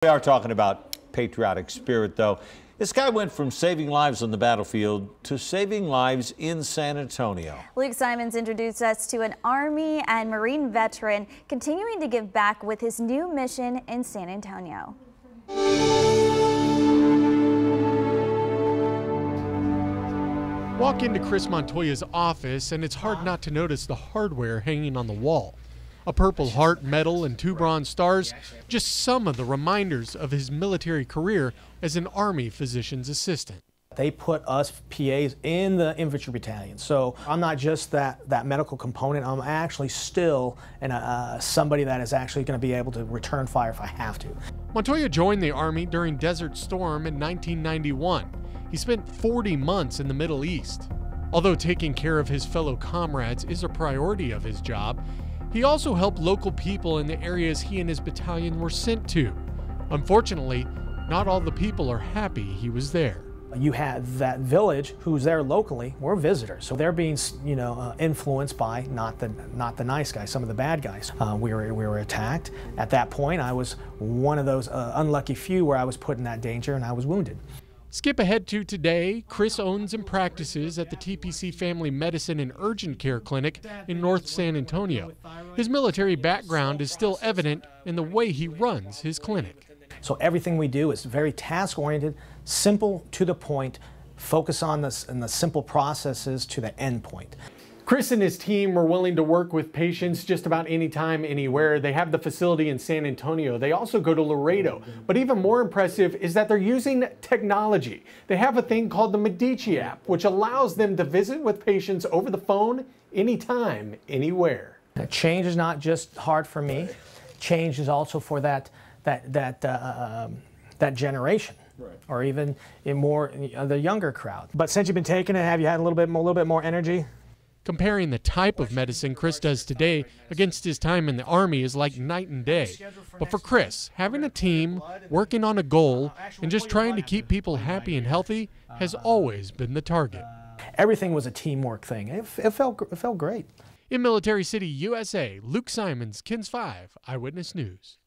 We are talking about patriotic spirit, though. This guy went from saving lives on the battlefield to saving lives in San Antonio. Luke Simons introduced us to an Army and Marine veteran continuing to give back with his new mission in San Antonio. Walk into Chris Montoya's office and it's hard not to notice the hardware hanging on the wall. A Purple Heart medal and 2 Bronze Stars, just some of the reminders of his military career as an Army physician's assistant. They put us PAs in the infantry battalion, so I'm not just that medical component, I'm actually still somebody that is actually going to be able to return fire if I have to. Montoya joined the Army during Desert Storm in 1991. He spent 40 months in the Middle East. Although taking care of his fellow comrades is a priority of his job, he also helped local people in the areas he and his battalion were sent to. Unfortunately, not all the people are happy he was there. You had that village who's there locally, we're visitors, so they're being, influenced by not the nice guys, some of the bad guys. We were attacked. At that point, I was one of those unlucky few where I was put in that danger and I was wounded. Skip ahead to today. Chris owns and practices at the TPC Family Medicine and Urgent Care Clinic in North San Antonio. His military background is still evident in the way he runs his clinic. So everything we do is very task-oriented, simple, to the point, focus on the simple processes to the end point. Chris and his team are willing to work with patients just about anytime, anywhere. They have the facility in San Antonio. They also go to Laredo. But even more impressive is that they're using technology. They have a thing called the Medici app, which allows them to visit with patients over the phone, anytime, anywhere. Now, change is not just hard for me. Change is also for that generation. Right. Or even in more the younger crowd. But since you've been taking it, have you had a little bit more energy? Comparing the type of medicine Chris does today against his time in the Army is like night and day. But for Chris, having a team, working on a goal, and just trying to keep people happy and healthy has always been the target. Everything was a teamwork thing. It felt great. In Military City, USA, Luke Simons, KENS 5 Eyewitness News.